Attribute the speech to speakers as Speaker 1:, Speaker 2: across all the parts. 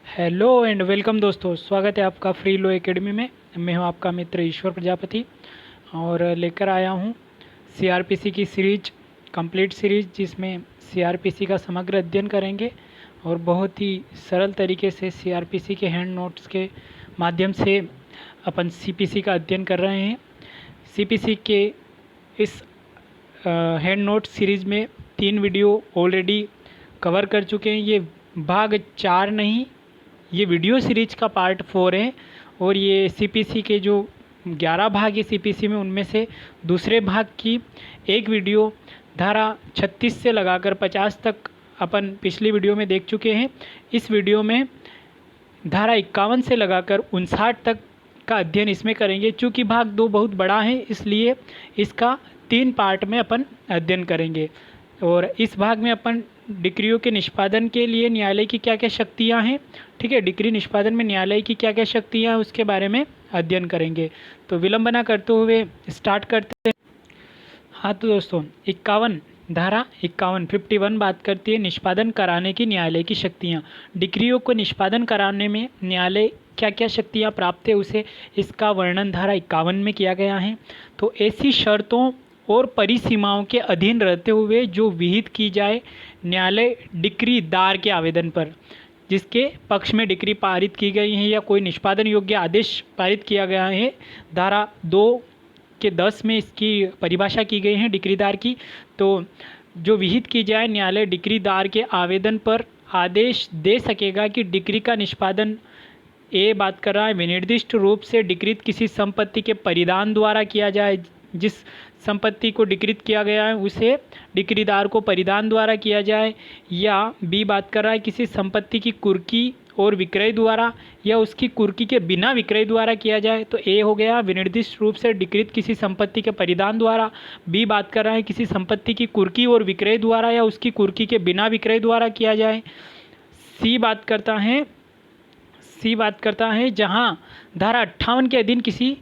Speaker 1: Hello and welcome दोस्तों, स्वागत है आपका फ्री लो एकेडमी में। मैं हूं आपका मित्र ईश्वर प्रजापति और लेकर आया हूं सीआरपीसी की सीरीज, कंप्लीट सीरीज, जिसमें सीआरपीसी का समग्र अध्ययन करेंगे और बहुत ही सरल तरीके से सीआरपीसी के हैंड नोट्स के माध्यम से अपन सीपीसी का अध्ययन कर रहे हैं। सीपीसी के इस हैंड नोट सीरीज में 3 वीडियो ऑलरेडी कवर कर चुके हैं। ये भाग 4 नहीं, ये वीडियो सीरीज का पार्ट 4 है और ये सीपीसी के जो 11 भाग है सीपीसी में, उनमें से दूसरे भाग की एक वीडियो धारा 36 से लगाकर 50 तक अपन पिछली वीडियो में देख चुके हैं। इस वीडियो में धारा 51 से लगाकर 59 तक का अध्ययन इसमें करेंगे। चूँकि भाग 2 बहुत बड़ा है, इसलिए इसका 3 पार्ट में अपन अध्ययन करेंगे। और इस भाग में अपन डिक्रियों के निष्पादन के लिए न्यायालय की क्या क्या शक्तियां हैं, ठीक है, डिक्री निष्पादन में न्यायालय की क्या क्या शक्तियां हैं, उसके बारे में अध्ययन करेंगे। तो विलंब न करते हुए स्टार्ट करते हैं। हाँ तो दोस्तों, 51 धारा 51 बात करती है निष्पादन कराने की न्यायालय की शक्तियाँ। डिक्रियों को निष्पादन कराने में न्यायालय क्या क्या शक्तियाँ प्राप्त है, उसे इसका वर्णन धारा 51 में किया गया है। तो ऐसी शर्तों और परिसीमाओं के अधीन रहते हुए जो विहित की जाए न्यायालय डिक्री दार के आवेदन पर, जिसके पक्ष में डिक्री पारित की गई है या कोई निष्पादन योग्य आदेश पारित किया गया है, धारा 2 के 10 में इसकी परिभाषा की गई है डिक्रीदार की। तो जो विहित की जाए न्यायालय डिक्रीदार के आवेदन पर आदेश दे सकेगा कि डिक्री का निष्पादन ए बात कर रहा है विनिर्दिष्ट रूप से डिक्रीत किसी संपत्ति के परिधान द्वारा किया जाए। जिस संपत्ति को डिक्रीत किया गया है उसे डिक्रीदार को परिधान द्वारा किया जाए, या बी बात कर रहा है किसी संपत्ति की कुर्की और विक्रय द्वारा या उसकी कुर्की के बिना विक्रय द्वारा किया जाए। तो ए हो गया विनिर्दिष्ट रूप से डिक्रीत किसी संपत्ति के परिधान द्वारा। बी बात कर रहा है किसी संपत्ति की कुर्की और विक्रय द्वारा या उसकी कुर्की के बिना विक्रय द्वारा किया जाए। सी बात करता है जहां धारा 58 के अधीन किसी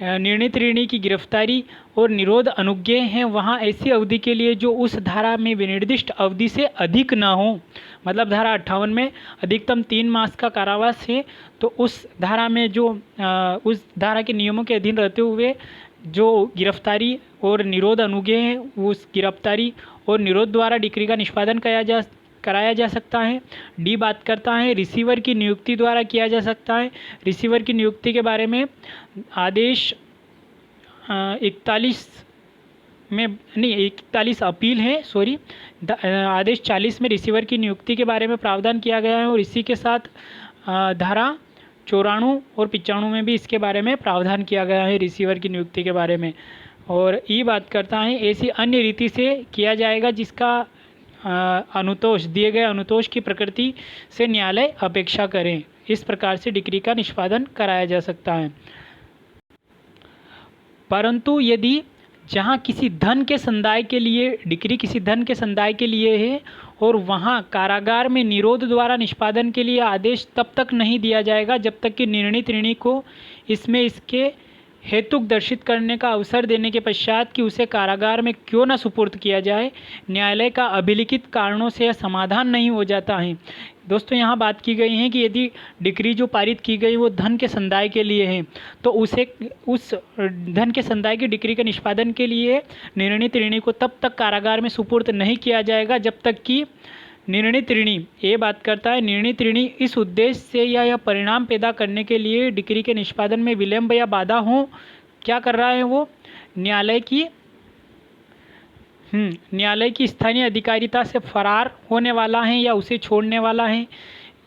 Speaker 1: निर्णीत ऋणी की गिरफ्तारी और निरोध अनुज्ञेय हैं, वहाँ ऐसी अवधि के लिए जो उस धारा में विनिर्दिष्ट अवधि से अधिक न हो। मतलब धारा 58 में अधिकतम 3 मास का कारावास है, तो उस धारा में जो उस धारा के नियमों के अधीन रहते हुए जो गिरफ्तारी और निरोध अनुज्ञेय है, उस गिरफ्तारी और निरोध द्वारा डिक्री का निष्पादन कराया जा सकता है। डी बात करता है रिसीवर की नियुक्ति द्वारा किया जा सकता है। रिसीवर की नियुक्ति के बारे में आदेश 41 में नहीं, 41 अपील है, सॉरी, आदेश 40 में रिसीवर की नियुक्ति के बारे में प्रावधान किया गया है और इसी के साथ धारा 94 और 95 में भी इसके बारे में प्रावधान किया गया है रिसीवर की नियुक्ति के बारे में। और ई बात करता है ऐसी अन्य रीति से किया जाएगा जिसका अनुतोष दिए गए अनुतोष की प्रकृति से न्यायालय अपेक्षा करें। इस प्रकार से डिक्री का निष्पादन कराया जा सकता है। परंतु यदि जहां किसी धन के संदाय के लिए डिक्री किसी धन के संदाय के लिए है और वहां कारागार में निरोध द्वारा निष्पादन के लिए आदेश तब तक नहीं दिया जाएगा जब तक कि निर्णीत ऋणी को इसमें इसके हेतुक दर्शित करने का अवसर देने के पश्चात कि उसे कारागार में क्यों न सुपुर्द किया जाए, न्यायालय का अभिलिखित कारणों से यह समाधान नहीं हो जाता है। दोस्तों, यहाँ बात की गई है कि यदि डिक्री जो पारित की गई वो धन के संदाय के लिए है, तो उसे उस धन के संदाय की डिक्री के निष्पादन के लिए निर्णीत ऋणी को तब तक कारागार में सुपुर्द नहीं किया जाएगा जब तक कि निर्णीत ऋणी, ये बात करता है निर्णीत ऋणी इस उद्देश्य से या यह परिणाम पैदा करने के लिए डिक्री के निष्पादन में विलंब या बाधा हो, क्या कर रहा है वो न्यायालय की स्थानीय अधिकारिता से फरार होने वाला है या उसे छोड़ने वाला है,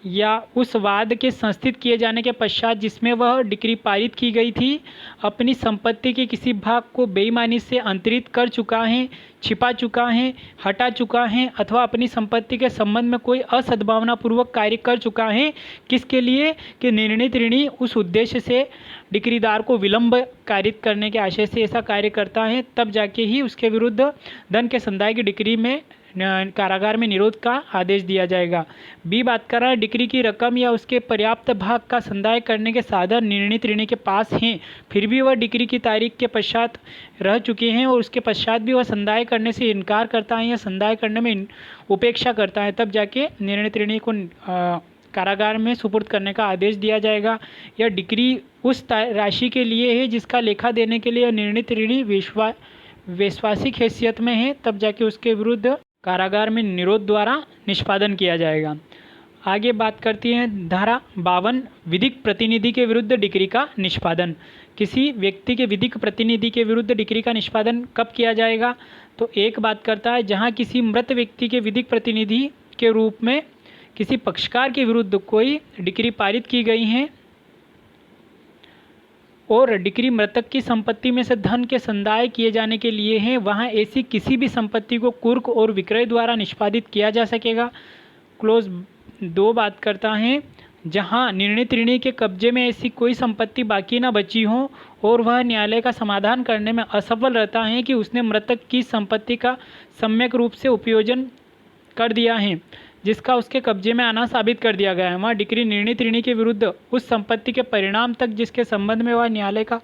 Speaker 1: या उस वाद के संस्थित किए जाने के पश्चात जिसमें वह डिक्री पारित की गई थी अपनी संपत्ति के किसी भाग को बेईमानी से अंतरित कर चुका है, छिपा चुका है, हटा चुका है अथवा अपनी संपत्ति के संबंध में कोई असद्भावनापूर्वक कार्य कर चुका है। किसके लिए? कि निर्णीत ऋणी उस उद्देश्य से डिक्रीदार को विलंब कारित करने के आशय से ऐसा कार्य करता है, तब जाके ही उसके विरुद्ध धन के संदाय की डिक्री में कारागार में निरोध का आदेश दिया जाएगा। बी बात कर रहा है डिक्री की रकम या उसके पर्याप्त भाग का संदाय करने के साधन निर्णीत ऋणी के पास हैं, फिर भी वह डिक्री की तारीख के पश्चात रह चुके हैं और उसके पश्चात भी वह संदाय करने से इनकार करता है या संदाय करने में उपेक्षा करता है, तब जाके निर्णीत ऋणी को कारागार में सुपुर्द करने का आदेश दिया जाएगा। यह डिक्री उस राशि के लिए है जिसका लेखा देने के लिए निर्णीत ऋणी वैश्वासिक हैसियत में है, तब जाके उसके विरुद्ध कारागार में निरोध द्वारा निष्पादन किया जाएगा। आगे बात करती हैं धारा 52 विधिक प्रतिनिधि के विरुद्ध डिक्री का निष्पादन। किसी व्यक्ति के विधिक प्रतिनिधि के विरुद्ध डिक्री का निष्पादन कब किया जाएगा? तो एक बात करता है जहां किसी मृत व्यक्ति के विधिक प्रतिनिधि के रूप में किसी पक्षकार के विरुद्ध कोई डिक्री पारित की गई है और डिक्री मृतक की संपत्ति में से धन के संदाय किए जाने के लिए है, वहां ऐसी किसी भी संपत्ति को कुर्क और विक्रय द्वारा निष्पादित किया जा सकेगा। क्लोज 2 बात करता है जहां निर्णीत ऋणी के कब्जे में ऐसी कोई संपत्ति बाकी न बची हो और वह न्यायालय का समाधान करने में असफल रहता है कि उसने मृतक की संपत्ति का सम्यक रूप से उपयोजन कर दिया है जिसका उसके कब्जे में आना साबित कर दिया गया है, वहाँ डिक्री निर्णीत ऋणी के विरुद्ध उस संपत्ति के परिणाम तक जिसके संबंध में वह न्यायालय का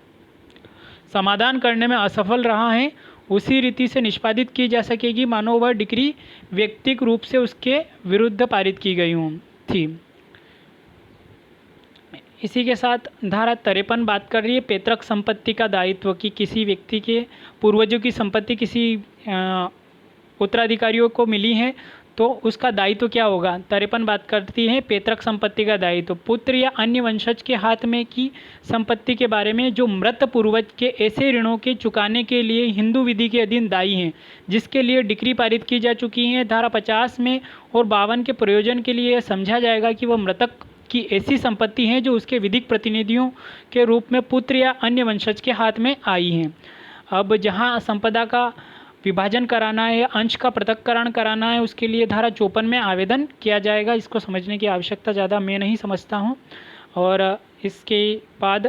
Speaker 1: समाधान करने में असफल रहा है उसी रीति से निष्पादित की जा सकेगी मानो वह डिक्री व्यक्तिक रूप से उसके विरुद्ध पारित की गई थी। इसी के साथ धारा 53 बात कर रही है पैतृक संपत्ति का दायित्व की। किसी व्यक्ति के पूर्वजों की संपत्ति किसी उत्तराधिकारियों को मिली है तो उसका दायित्व क्या होगा? 53 बात करती है पैतृक संपत्ति का दायित्व। पुत्र या अन्य वंशज के हाथ में की संपत्ति के बारे में जो मृत पूर्वज के ऐसे ऋणों के चुकाने के लिए हिंदू विधि के अधीन दायी हैं, जिसके लिए डिक्री पारित की जा चुकी है। धारा 50 में और 52 के प्रयोजन के लिए यह समझा जाएगा कि वह मृतक की ऐसी संपत्ति है जो उसके विधिक प्रतिनिधियों के रूप में पुत्र या अन्य वंशज के हाथ में आई हैं। अब जहाँ संपदा का विभाजन कराना है, अंश का पृथक्करण कराना है, उसके लिए धारा 54 में आवेदन किया जाएगा। इसको समझने की आवश्यकता ज़्यादा मैं नहीं समझता हूँ। और इसके बाद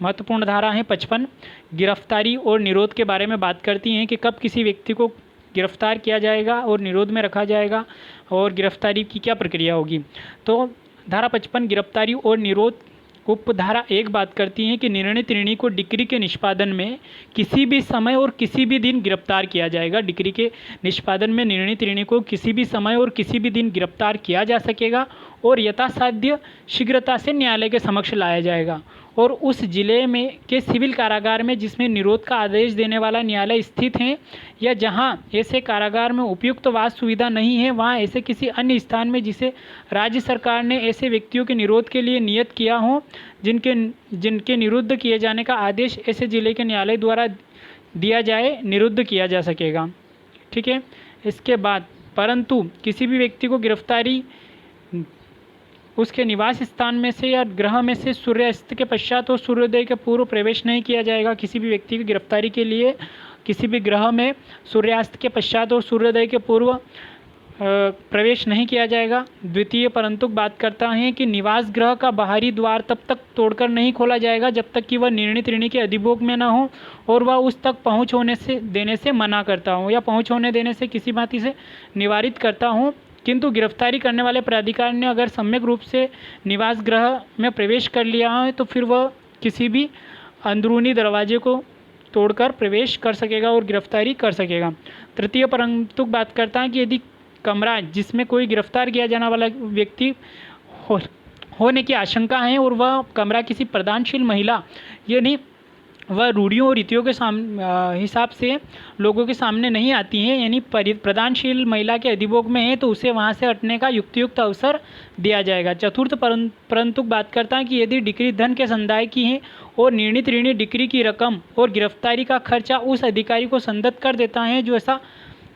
Speaker 1: महत्वपूर्ण धारा है 55 गिरफ्तारी और निरोध के बारे में बात करती हैं कि कब किसी व्यक्ति को गिरफ्तार किया जाएगा और निरोध में रखा जाएगा और गिरफ्तारी की क्या प्रक्रिया होगी। तो धारा 55 गिरफ्तारी और निरोध उपधारा 1 बात करती है कि निर्णीत ऋणी को डिक्री के निष्पादन में किसी भी समय और किसी भी दिन गिरफ्तार किया जाएगा। डिक्री के निष्पादन में निर्णीत ऋणी को किसी भी समय और किसी भी दिन गिरफ्तार किया जा सकेगा और यथासाध्य शीघ्रता से न्यायालय के समक्ष लाया जाएगा और उस जिले में के सिविल कारागार में जिसमें निरोध का आदेश देने वाला न्यायालय स्थित है या जहां ऐसे कारागार में उपयुक्त वास सुविधा नहीं है, वहां ऐसे किसी अन्य स्थान में जिसे राज्य सरकार ने ऐसे व्यक्तियों के निरोध के लिए नियत किया हो जिनके निरुद्ध किए जाने का आदेश ऐसे जिले के न्यायालय द्वारा दिया जाए, निरुद्ध किया जा सकेगा। ठीक है। इसके बाद परंतु किसी भी व्यक्ति को गिरफ्तारी उसके निवास स्थान में से या गृह में से सूर्यास्त के पश्चात और सूर्योदय के पूर्व प्रवेश नहीं किया जाएगा। किसी भी व्यक्ति की गिरफ्तारी के लिए किसी भी गृह में सूर्यास्त के पश्चात और सूर्योदय के पूर्व प्रवेश नहीं किया जाएगा। द्वितीय परंतु बात करता है कि निवास गृह का बाहरी द्वार तब तक तोड़कर नहीं खोला जाएगा जब तक कि वह निर्णीत ऋणी के अधिभोग में न हो और वह उस तक पहुँच होने से देने से मना करता हो या पहुँच होने देने से किसी भांति से निवारित करता हो। किंतु गिरफ्तारी करने वाले प्राधिकार ने अगर सम्यक रूप से निवास गृह में प्रवेश कर लिया है तो फिर वह किसी भी अंदरूनी दरवाजे को तोड़कर प्रवेश कर सकेगा और गिरफ्तारी कर सकेगा। तृतीय परंतु बात करता है कि यदि कमरा जिसमें कोई गिरफ्तार किया जाने वाला व्यक्ति होने की आशंका है और वह कमरा किसी प्रदानशील महिला यानी वह रूढ़ियों और रीतियों के हिसाब से लोगों के सामने नहीं आती हैं, यानी प्रदानशील महिला के अधिभोग में है तो उसे वहां से हटने का युक्तियुक्त अवसर दिया जाएगा। चतुर्थ परंतु बात करता है कि यदि डिक्री धन के संदाय की है और निर्णीत ऋणी डिक्री की रकम और गिरफ्तारी का खर्चा उस अधिकारी को संदत्त कर देता है जो ऐसा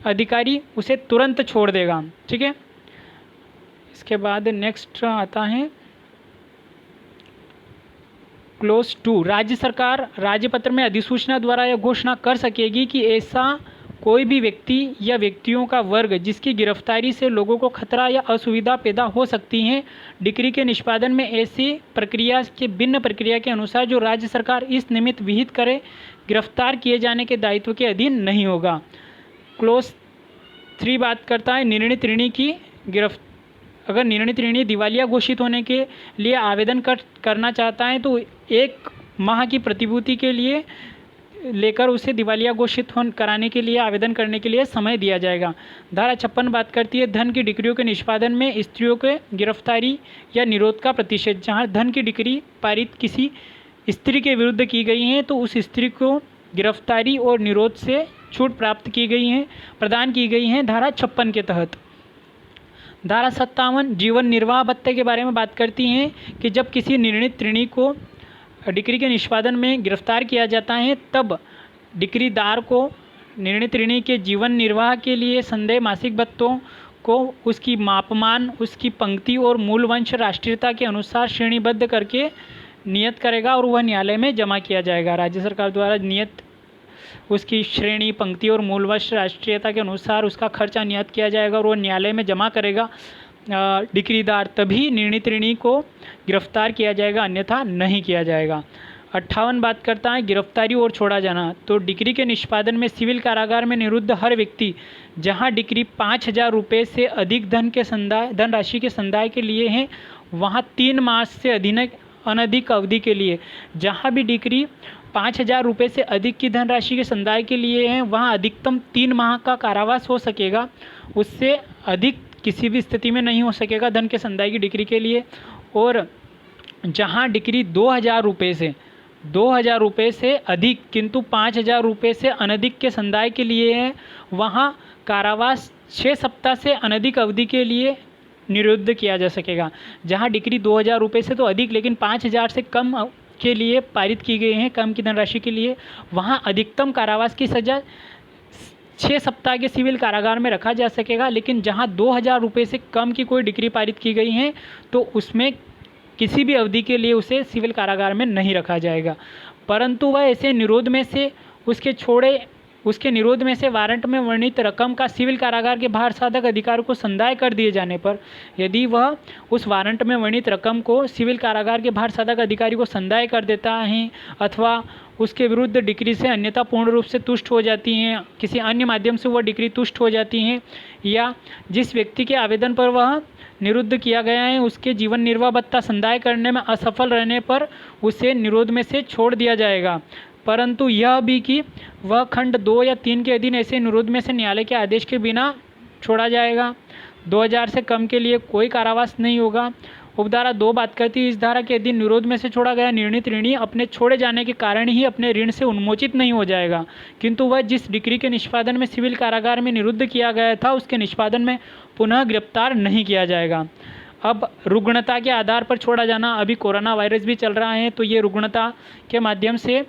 Speaker 1: अधिकारी उसे तुरंत छोड़ देगा। ठीक है। इसके बाद नेक्स्ट आता है क्लोज 2 राज्य सरकार राज्यपत्र में अधिसूचना द्वारा यह घोषणा कर सकेगी कि ऐसा कोई भी व्यक्ति या व्यक्तियों का वर्ग जिसकी गिरफ्तारी से लोगों को खतरा या असुविधा पैदा हो सकती है, डिक्री के निष्पादन में ऐसी प्रक्रिया के भिन्न प्रक्रिया के अनुसार जो राज्य सरकार इस निमित्त विहित करे, गिरफ्तार किए जाने के दायित्व के अधीन नहीं होगा। क्लोज 3 बात करता है निर्णीत ऋणी की अगर निर्णीत ऋणी दिवालिया घोषित होने के लिए आवेदन करना चाहता है तो 1 माह की प्रतिभूति के लिए लेकर उसे दिवालिया घोषित कराने के लिए आवेदन करने के लिए समय दिया जाएगा। धारा 56 बात करती है धन की डिक्रियों के निष्पादन में स्त्रियों के गिरफ्तारी या निरोध का प्रतिषेध। जहां धन की डिक्री पारित किसी स्त्री के विरुद्ध की गई है तो उस स्त्री को गिरफ्तारी और निरोध से छूट प्राप्त की गई है, प्रदान की गई है धारा 56 के तहत। धारा 57 जीवन निर्वाह भत्ते के बारे में बात करती हैं कि जब किसी निर्णित ऋणी को डिक्री के निष्पादन में गिरफ्तार किया जाता है तब डिक्रीदार को निर्णित ऋणी के जीवन निर्वाह के लिए संदेह मासिक भत्तों को उसकी मापमान, उसकी पंक्ति और मूल वंश राष्ट्रीयता के अनुसार श्रेणीबद्ध करके नियत करेगा और वह न्यायालय में जमा किया जाएगा। राज्य सरकार द्वारा नियत उसकी श्रेणी, पंक्ति और मूल वंश राष्ट्रीयता के अनुसार उसका खर्चा नियत किया जाएगा और वह न्यायालय में जमा करेगा डिक्रीदार, तभी निर्णित ऋणी को गिरफ्तार किया जाएगा, अन्यथा नहीं किया जाएगा। 58 बात करता है गिरफ्तारी और छोड़ा जाना। तो डिक्री के निष्पादन में सिविल कारागार में निरुद्ध हर व्यक्ति जहां डिक्री 5,000 रुपये से अधिक धनराशि के संदाय के लिए है वहां 3 मास से अनधिक अवधि के लिए, जहां भी डिक्री 5,000 रुपये से अधिक की धनराशि के संदाय के लिए है वहां अधिकतम 3 माह का कारावास हो सकेगा, उससे अधिक किसी भी स्थिति में नहीं हो सकेगा धन के संदाय की डिक्री के लिए। और जहां डिक्री 2,000 रुपये से अधिक किंतु 5,000 रुपये से अनधिक के संदाय के लिए है वहां कारावास 6 सप्ताह से अनधिक अवधि के लिए निरुद्ध किया जा सकेगा। जहां डिक्री 2,000 रुपये से तो अधिक लेकिन 5,000 से कम के लिए पारित की गई हैं, कम की धनराशि के लिए, वहां अधिकतम कारावास की सज़ा 6 सप्ताह के सिविल कारागार में रखा जा सकेगा। लेकिन जहां 2,000 रुपये से कम की कोई डिक्री पारित की गई है तो उसमें किसी भी अवधि के लिए उसे सिविल कारागार में नहीं रखा जाएगा, परंतु वह ऐसे निरोध में से उसके निरोध में से वारंट में वर्णित रकम का सिविल कारागार के बाहर साधक अधिकारी को संदाय कर दिए जाने पर, यदि वह उस वारंट में वर्णित रकम को सिविल कारागार के बाहर साधक अधिकारी को संदाय कर देता है अथवा उसके विरुद्ध डिक्री से अन्यथा पूर्ण रूप से तुष्ट हो जाती हैं, किसी अन्य माध्यम से वह डिक्री तुष्ट हो जाती हैं, या जिस व्यक्ति के आवेदन पर वह निरुद्ध किया गया है उसके जीवन निर्वाह भत्ता संदाय करने में असफल रहने पर उसे निरोध में से छोड़ दिया जाएगा। परंतु यह भी कि वह खंड 2 या 3 के अधीन ऐसे निरोध में से न्यायालय के आदेश के बिना छोड़ा जाएगा। 2,000 से कम के लिए कोई कारावास नहीं होगा। उपधारा 2 बात करती है इस धारा के अधीन निरोध में से छोड़ा गया निर्णित ऋणी अपने छोड़े जाने के कारण ही अपने ऋण से उन्मोचित नहीं हो जाएगा, किंतु वह जिस डिक्री के निष्पादन में सिविल कारागार में निरुद्ध किया गया था उसके निष्पादन में पुनः गिरफ्तार नहीं किया जाएगा। अब रुग्णता के आधार पर छोड़ा जाना, अभी कोरोना वायरस भी चल रहा है तो ये रुग्णता के माध्यम से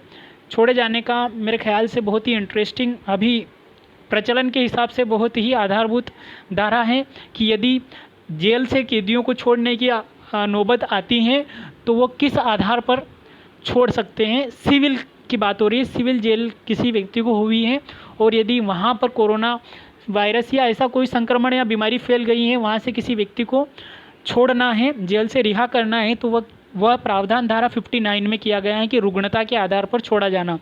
Speaker 1: छोड़े जाने का मेरे ख्याल से बहुत ही इंटरेस्टिंग, अभी प्रचलन के हिसाब से बहुत ही आधारभूत धारा है कि यदि जेल से कैदियों को छोड़ने की नौबत आती है तो वो किस आधार पर छोड़ सकते हैं। सिविल की बात हो रही है, सिविल जेल किसी व्यक्ति को हुई है और यदि वहाँ पर कोरोना वायरस या ऐसा कोई संक्रमण या बीमारी फैल गई है, वहाँ से किसी व्यक्ति को छोड़ना है, जेल से रिहा करना है, तो वह प्रावधान धारा 59 में किया गया है कि रुग्णता के आधार पर छोड़ा जाना।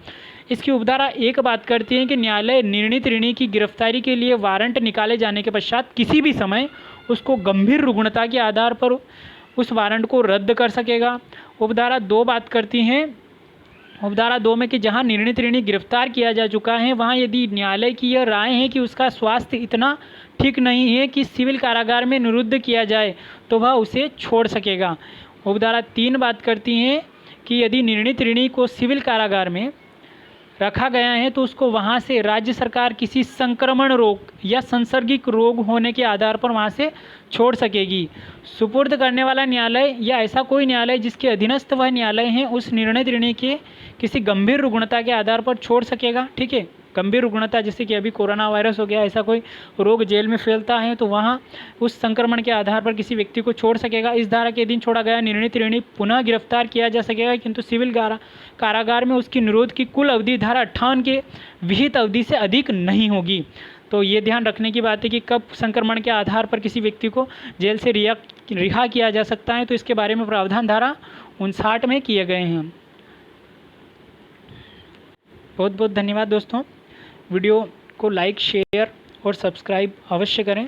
Speaker 1: इसकी उपधारा 1 बात करती है कि न्यायालय निर्णित ऋणी की गिरफ्तारी के लिए वारंट निकाले जाने के पश्चात किसी भी समय उसको गंभीर रुग्णता के आधार पर उस वारंट को रद्द कर सकेगा। उपधारा 2 बात करती हैं उपधारा 2 में कि जहां निर्णित ऋणी गिरफ्तार किया जा चुका है वहां यदि न्यायालय की यह राय है कि उसका स्वास्थ्य इतना ठीक नहीं है कि सिविल कारागार में निरुद्ध किया जाए तो वह उसे छोड़ सकेगा। उपधारा 3 बात करती हैं कि यदि निर्णित ऋणी को सिविल कारागार में रखा गया है तो उसको वहाँ से राज्य सरकार किसी संक्रमण रोग या सांसर्गिक रोग होने के आधार पर वहाँ से छोड़ सकेगी। सुपुर्द करने वाला न्यायालय या ऐसा कोई न्यायालय जिसके अधीनस्थ वह न्यायालय है उस निर्णित ऋणी के किसी गंभीर रुग्णता के आधार पर छोड़ सकेगा। ठीक है, गंभीर रुग्णता जैसे कि अभी कोरोना वायरस हो गया, ऐसा कोई रोग जेल में फैलता है तो वहाँ उस संक्रमण के आधार पर किसी व्यक्ति को छोड़ सकेगा। इस धारा के अधीन छोड़ा गया निर्णित ऋणी पुनः गिरफ्तार किया जा सकेगा, किंतु सिविल कारागार में उसकी निरोध की कुल अवधि धारा 58 के विहित अवधि से अधिक नहीं होगी। तो ये ध्यान रखने की बात है कि कब संक्रमण के आधार पर किसी व्यक्ति को जेल से रिहा किया जा सकता है, तो इसके बारे में प्रावधान धारा 59 में किए गए हैं। बहुत बहुत धन्यवाद दोस्तों। वीडियो को लाइक, शेयर और सब्सक्राइब अवश्य करें।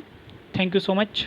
Speaker 1: Thank you so much.